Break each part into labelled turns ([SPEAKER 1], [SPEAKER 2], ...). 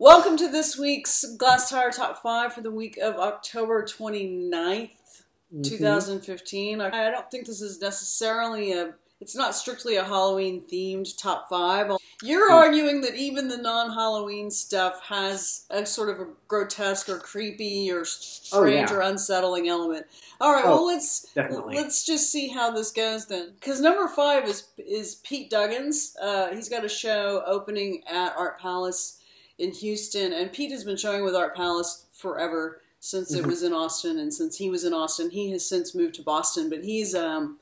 [SPEAKER 1] Welcome to this week's Glass Tire Top 5 for the week of October 29th, 2015. I don't think this is necessarily it's not strictly a Halloween-themed top 5. You're arguing that even the non-Halloween stuff has a sort of a grotesque or creepy or strange or unsettling element. All right, well, let's just see how this goes then. Because number 5 is Pete Duggan's. He's got a show opening at Art Palace in Houston, and Pete has been showing with Art Palace forever, since it was in Austin, and since he was in Austin. He has since moved to Boston, but he's one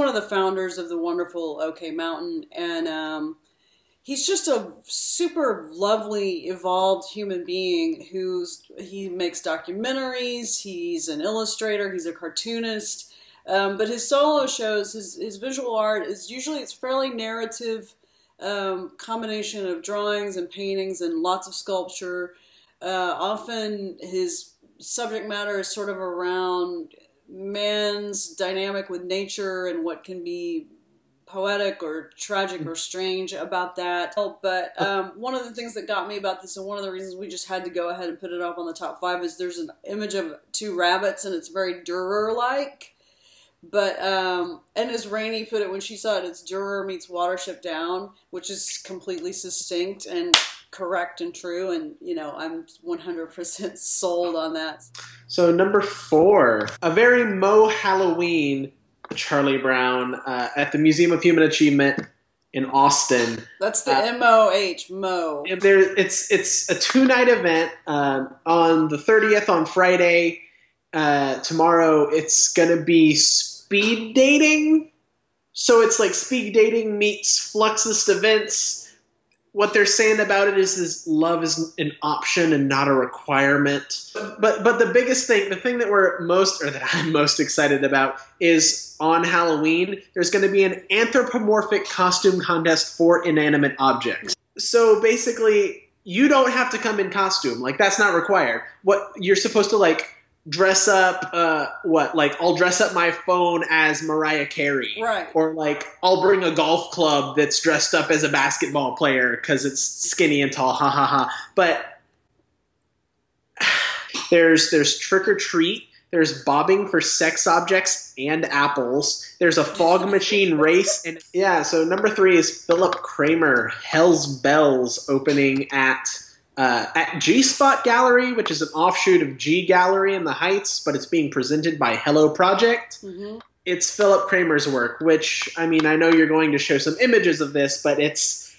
[SPEAKER 1] of the founders of the wonderful OK Mountain, and he's just a super lovely, evolved human being he makes documentaries, he's an illustrator, he's a cartoonist, but his solo shows, his visual art is it's fairly narrative, combination of drawings and paintings and lots of sculpture. Often his subject matter is sort of around man's dynamic with nature and what can be poetic or tragic or strange about that. But one of the things that got me about this, and one of the reasons we just had to go ahead and put it up on the top 5, is there's an image of 2 rabbits, and it's very Dürer-like. But, and as Rainey put it when she saw it, it's Dürer meets Watership Down, which is completely succinct and correct and true, and, you know, I'm 100% sold on that.
[SPEAKER 2] So number 4, a very Mo Halloween Charlie Brown at the Museum of Human Achievement in Austin.
[SPEAKER 1] That's the M-O-H, Mo.
[SPEAKER 2] It's a 2-night event on the 30th on Friday. Tomorrow it's going to be speed dating. So it's like speed dating meets Fluxist events. What they're saying about it is love is an option and not a requirement. But the biggest thing, the thing that I'm most excited about is on Halloween, there's going to be an anthropomorphic costume contest for inanimate objects. So basically, you don't have to come in costume. Like, that's not required. What you're supposed to, like, dress up, I'll dress up my phone as Mariah Carey.
[SPEAKER 1] Right.
[SPEAKER 2] Or, like, I'll bring a golf club that's dressed up as a basketball player because it's skinny and tall, ha ha ha. But there's trick or treat, there's bobbing for sex objects and apples, there's a fog machine race, and so number 3 is Philip Kramer, Hell's Bells, opening at G-Spot Gallery, which is an offshoot of G Gallery in the Heights, but it's being presented by Hello Project. It's Philip Kramer's work, which, I mean, I know you're going to show some images of this, but it's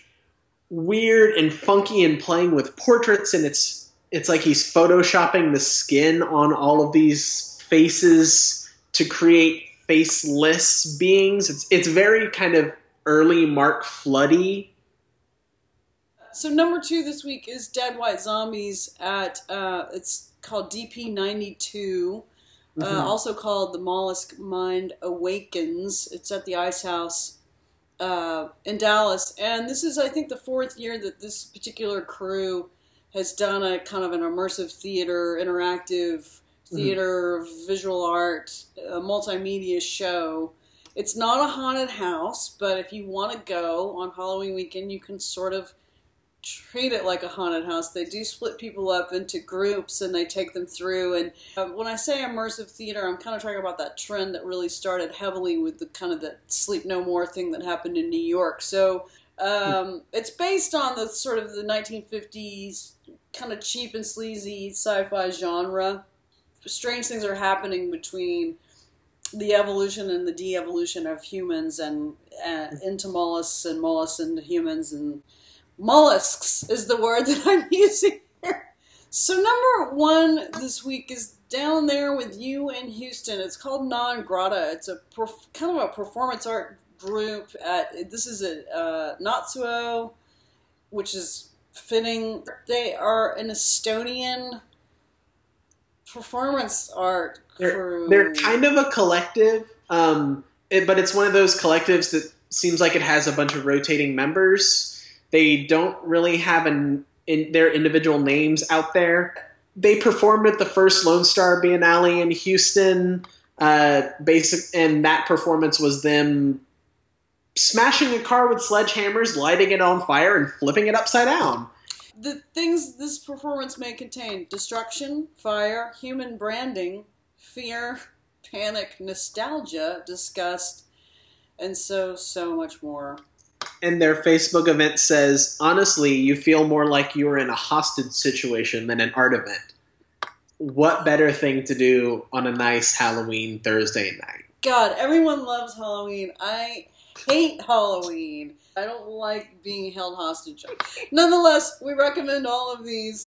[SPEAKER 2] weird and funky and playing with portraits, and it's like he's photoshopping the skin on all of these faces to create faceless beings. It's very kind of early Mark Floody.
[SPEAKER 1] So number 2 this week is Dead White Zombies at, it's called DP92, also called The Mollusk Mind Awakens. It's at the Ice House in Dallas. And this is, I think, the 4th year that this particular crew has done a kind of an immersive theater, interactive theater, visual art, multimedia show. It's not a haunted house, but if you want to go on Halloween weekend, you can sort of treat it like a haunted house. They do split people up into groups, and they take them through. And when I say immersive theater, I'm kind of talking about that trend that really started heavily with the kind of the Sleep No More thing that happened in New York. So it's based on the sort of the 1950s kind of cheap and sleazy sci-fi genre. Strange things are happening between the evolution and the de-evolution of humans, and into mollusks, and mollusks into humans, and mollusks is the word that I'm using here. So number 1 this week is down there with you in Houston. It's called NonGrata. It's a kind of a performance art group. This is at Natsuo, which is fitting. They are an Estonian performance art crew.
[SPEAKER 2] They're kind of a collective, but it's one of those collectives that seems like it has a bunch of rotating members. They don't really have their individual names out there. They performed at the first Lone Star Biennale in Houston. And that performance was them smashing a car with sledgehammers, lighting it on fire, and flipping it upside down.
[SPEAKER 1] The things this performance may contain: destruction, fire, human branding, fear, panic, nostalgia, disgust, and so much more.
[SPEAKER 2] And their Facebook event says, honestly, you feel more like you were in a hostage situation than an art event. What better thing to do on a nice Halloween Thursday night?
[SPEAKER 1] God, everyone loves Halloween. I hate Halloween. I don't like being held hostage. Nonetheless, we recommend all of these.